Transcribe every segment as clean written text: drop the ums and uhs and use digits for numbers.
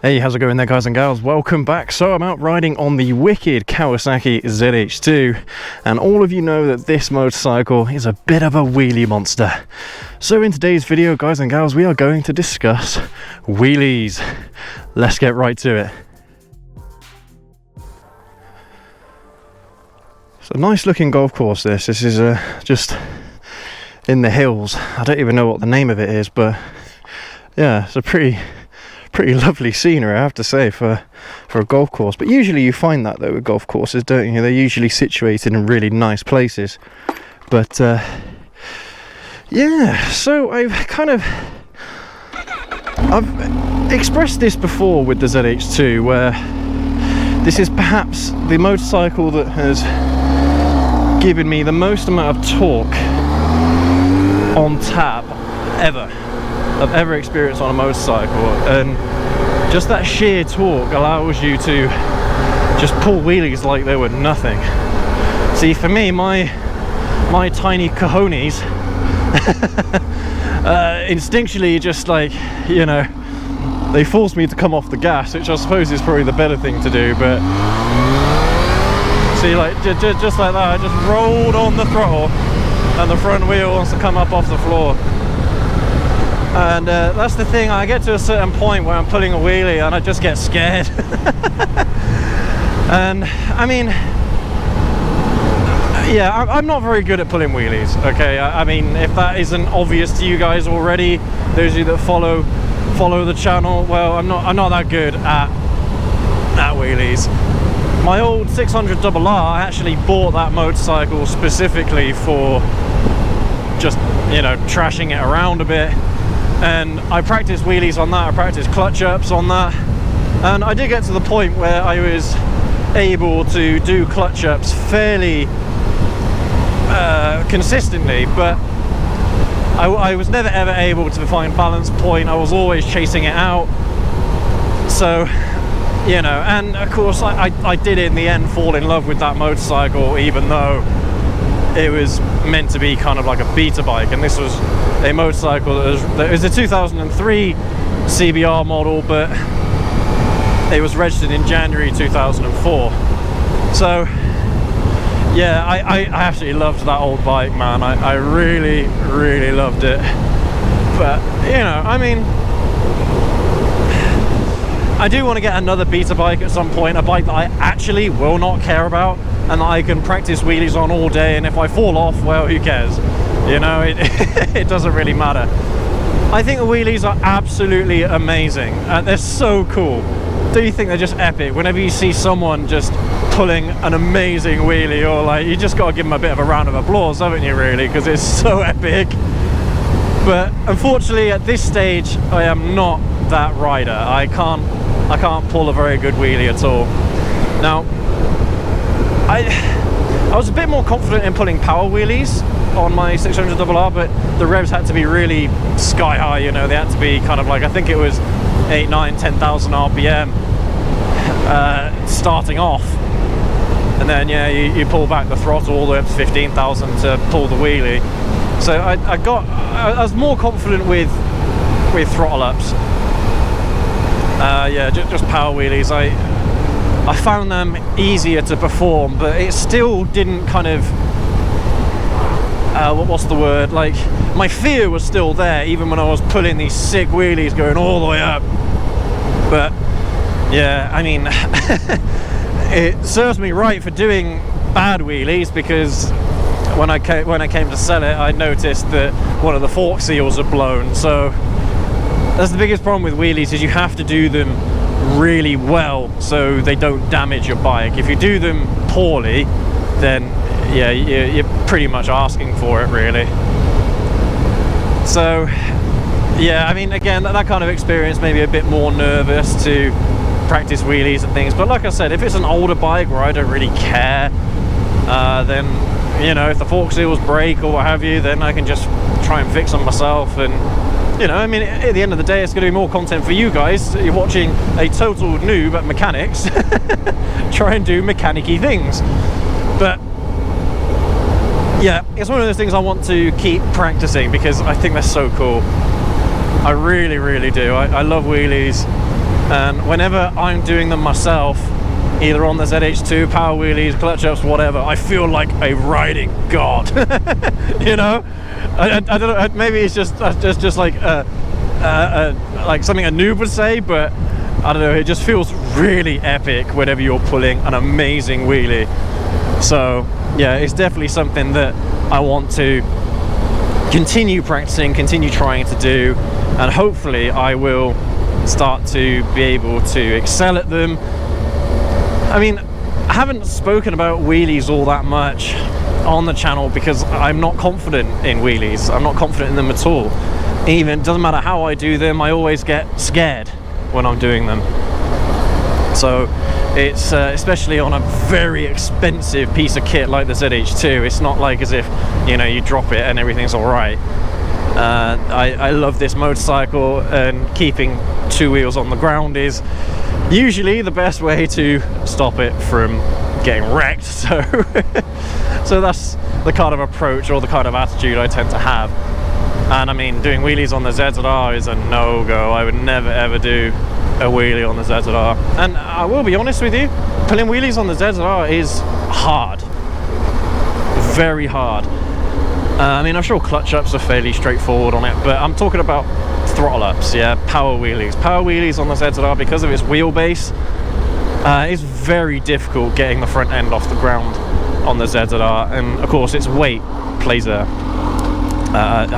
Hey, how's it going there, guys and gals? Welcome back. So I'm out riding on the wicked Kawasaki ZH2, and all of you know that this motorcycle is a bit of a wheelie monster. So in today's video, guys and gals, we are going to discuss wheelies. Let's get right to it. It's a nice looking golf course this is just in the hills. I don't even know what the name of it is, but yeah, it's a pretty lovely scenery, I have to say, for a golf course. But usually you find that though with golf courses, don't you? They're usually situated in really nice places. But yeah, so I've expressed this before with the ZH2, where this is perhaps the motorcycle that has given me the most amount of torque on tap I've ever experienced on a motorcycle, and just that sheer torque allows you to just pull wheelies like they were nothing. See, for me, my tiny cojones instinctually just, like, you know, they force me to come off the gas, which I suppose is probably the better thing to do. But see, like, just like that, I just rolled on the throttle and the front wheel wants to come up off the floor. And that's the thing, I get to a certain point where I'm pulling a wheelie and I just get scared. And I mean, yeah, I'm not very good at pulling wheelies, okay? I mean, if that isn't obvious to you guys already, those of you that follow the channel, well, I'm not that good at wheelies. My old 600RR, I actually bought that motorcycle specifically for just, you know, trashing it around a bit. And I practiced wheelies on that, I practiced clutch ups on that, and I did get to the point where I was able to do clutch ups fairly consistently, but I was never ever able to find balance point. I was always chasing it out. So, you know, and of course I did in the end fall in love with that motorcycle, even though it was meant to be kind of like a beta bike, and this was a motorcycle that was a 2003 CBR model, but it was registered in January 2004. So yeah, I absolutely loved that old bike, man. I really loved it. But you know, I mean, I do want to get another beta bike at some point, a bike that I actually will not care about and that I can practice wheelies on all day, and if I fall off, well, who cares? You know, it doesn't really matter. I think the wheelies are absolutely amazing. They're so cool. Do you think they're just epic? Whenever you see someone just pulling an amazing wheelie, or like, you just got to give them a bit of a round of applause, haven't you, really? Because it's so epic. But unfortunately, at this stage, I am not that rider. I can't pull a very good wheelie at all. Now, I was a bit more confident in pulling power wheelies on my 600RR, but the revs had to be really sky high, you know. They had to be kind of like, I think it was 8, 9, 10,000 RPM starting off, and then yeah, you pull back the throttle all the way up to 15,000 to pull the wheelie. So I was more confident with throttle ups. Yeah, just power wheelies. I found them easier to perform, but it still didn't kind of, what's the word, like, my fear was still there even when I was pulling these sick wheelies going all the way up. But yeah, I mean, it serves me right for doing bad wheelies, because when I came to sell it, I noticed that one of the fork seals had blown. So that's the biggest problem with wheelies, is you have to do them really well so they don't damage your bike. If you do them poorly, then yeah, you're pretty much asking for it, really. So yeah, I mean, again, that kind of experience made me a bit more nervous to practice wheelies and things. But like I said, if it's an older bike where I don't really care, then, you know, if the fork seals break or what have you, then I can just try and fix them myself. And you know, I mean, at the end of the day, it's going to be more content for you guys. You're watching a total noob at mechanics try and do mechanic-y things. But yeah, it's one of those things I want to keep practicing, because I think they're so cool. I really do. I love wheelies. And whenever I'm doing them myself, either on the ZH2, power wheelies, clutch ups, whatever, I feel like a riding god. You know, I don't know, maybe it's just like like something a noob would say, but I don't know, it just feels really epic whenever you're pulling an amazing wheelie. So yeah, it's definitely something that I want to continue practicing, continue trying to do, and hopefully I will start to be able to excel at them. I mean, I haven't spoken about wheelies all that much on the channel because I'm not confident in wheelies. I'm not confident in them at all. Even doesn't matter how I do them, I always get scared when I'm doing them. So it's especially on a very expensive piece of kit like the ZH2, it's not like as if, you know, you drop it and everything's all right. I love this motorcycle, and keeping two wheels on the ground is usually the best way to stop it from getting wrecked. So so that's the kind of approach or the kind of attitude I tend to have. And I mean, doing wheelies on the ZZR is a no-go. I would never ever do a wheelie on the ZZR. And I will be honest with you, pulling wheelies on the ZZR is hard. Very hard. I mean, I'm sure clutch ups are fairly straightforward on it, but I'm talking about throttle ups, yeah, power wheelies. Power wheelies on the ZZR, because of its wheelbase, it's very difficult getting the front end off the ground on the ZZR, and of course its weight plays a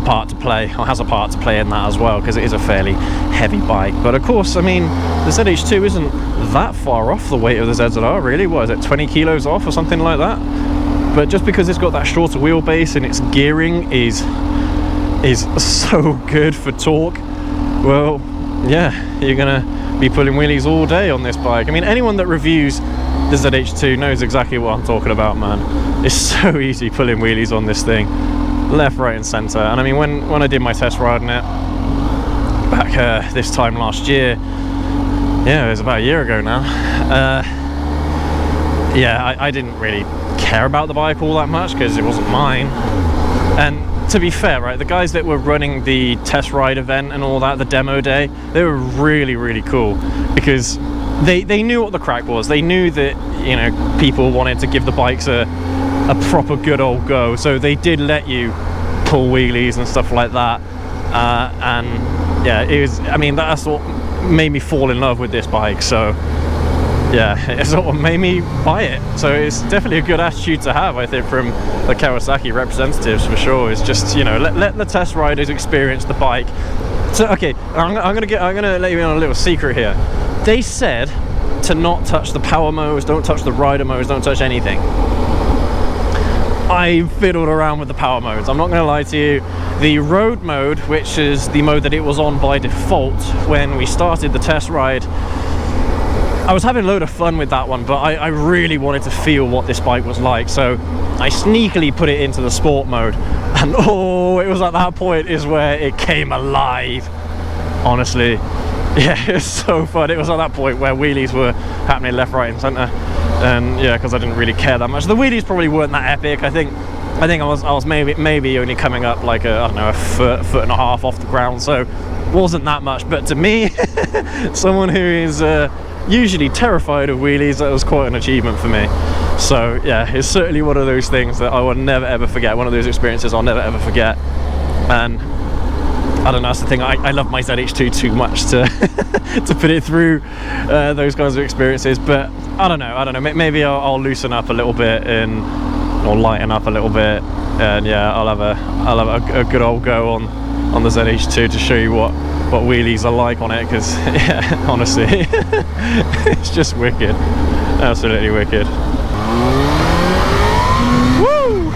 part to play, or has a part to play in that as well, because it is a fairly heavy bike. But of course, I mean, the ZH2 isn't that far off the weight of the ZZR, really. What is it, 20 kilos off or something like that? But just because it's got that shorter wheelbase and its gearing is so good for torque, well, yeah, you're gonna be pulling wheelies all day on this bike. I mean, anyone that reviews the ZH2 knows exactly what I'm talking about, man. It's so easy pulling wheelies on this thing, left, right and center. And I mean, when I did my test ride on it back this time last year, yeah, it was about a year ago now, yeah, I didn't really care about the bike all that much because it wasn't mine. And to be fair, right, the guys that were running the test ride event and all that, the demo day, they were really, really cool, because they knew what the crack was. They knew that, you know, people wanted to give the bikes a proper good old go, so they did let you pull wheelies and stuff like that. And yeah, it was, I mean, that's what made me fall in love with this bike. So yeah, it sort of made me buy it. So it's definitely a good attitude to have, I think, from the Kawasaki representatives, for sure. It's just, you know, let the test riders experience the bike. So okay, I'm gonna let you in on a little secret here. They said to not touch the power modes, don't touch the rider modes, don't touch anything. I fiddled around with the power modes, I'm not going to lie to you. The road mode, which is the mode that it was on by default when we started the test ride, I was having a load of fun with that one, but I really wanted to feel what this bike was like, so I sneakily put it into the sport mode, and oh, it was at that point is where it came alive, honestly. Yeah, it was so fun. It was at that point where wheelies were happening left, right and centre, and yeah, because I didn't really care that much. The wheelies probably weren't that epic. I think I was maybe only coming up like I don't know, a foot and a half off the ground, so wasn't that much. But to me, someone who is usually terrified of wheelies, that was quite an achievement for me. So yeah, it's certainly one of those things that I will never ever forget, one of those experiences I'll never ever forget. And I don't know, that's the thing, I love my ZH2 too much to to put it through those kinds of experiences. But I don't know, maybe I'll loosen up a little bit or lighten up a little bit, and yeah, I'll have a good old go on the ZH2 to show you what wheelies are like on it, because yeah, honestly, it's just wicked, absolutely wicked. Woo!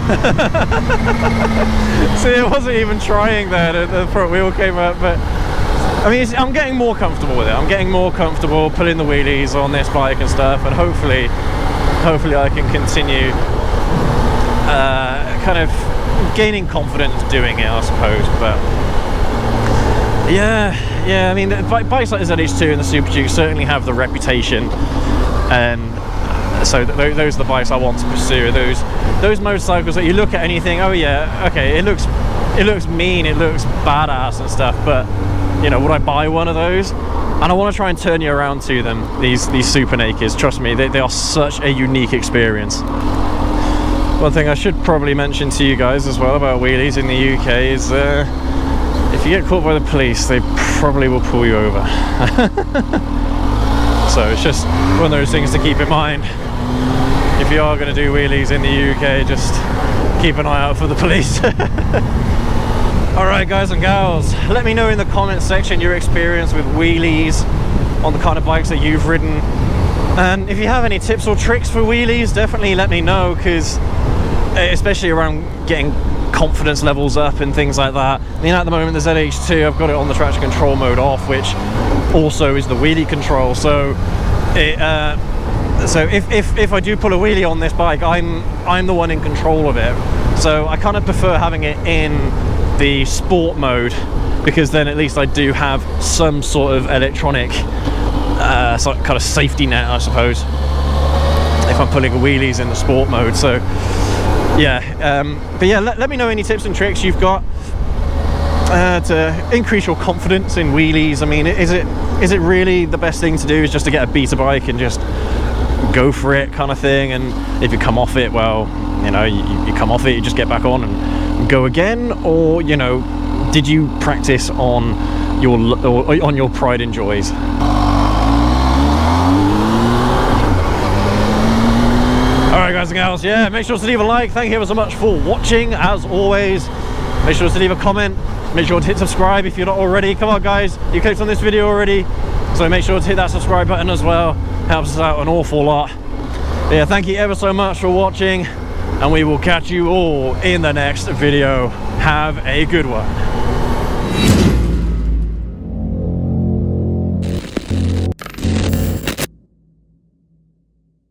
See, it wasn't even trying there, the front wheel came up, but I mean, I'm getting more comfortable with it. I'm getting more comfortable pulling the wheelies on this bike and stuff, and hopefully I can continue kind of gaining confidence doing it, I suppose. But yeah, I mean, bikes like the ZH2 and the Super Duke certainly have the reputation, and so those are the bikes I want to pursue. Those motorcycles that you look at and you think, oh yeah, okay, it looks mean, it looks badass and stuff, but you know, would I buy one of those? And I want to try and turn you around to them, these super nakeds. Trust me, they are such a unique experience. One thing I should probably mention to you guys as well about wheelies in the UK is if you get caught by the police, they probably will pull you over. So it's just one of those things to keep in mind. If you are going to do wheelies in the UK, just keep an eye out for the police. Alright guys and gals, let me know in the comments section your experience with wheelies on the kind of bikes that you've ridden. And if you have any tips or tricks for wheelies, definitely let me know, because especially around getting confidence levels up and things like that. I mean, at the moment the ZH2, I've got it on the traction control mode off, which also is the wheelie control. So if I do pull a wheelie on this bike, I'm the one in control of it. So I kind of prefer having it in the sport mode, because then at least I do have some sort of electronic kind of safety net, I suppose, if I'm pulling a wheelies in the sport mode. So yeah, but yeah, let me know any tips and tricks you've got to increase your confidence in wheelies. I mean, is it really the best thing to do is just to get a beta bike and just go for it kind of thing? And if you come off it, well, you know, you come off it, you just get back on and go again? Or, you know, did you practice on your pride and joys? Alright guys and gals, yeah, make sure to leave a like. Thank you ever so much for watching, as always. Make sure to leave a comment, make sure to hit subscribe if you're not already. Come on guys, you clicked on this video already, so make sure to hit that subscribe button as well. Helps us out an awful lot. But yeah, thank you ever so much for watching, and we will catch you all in the next video. Have a good one.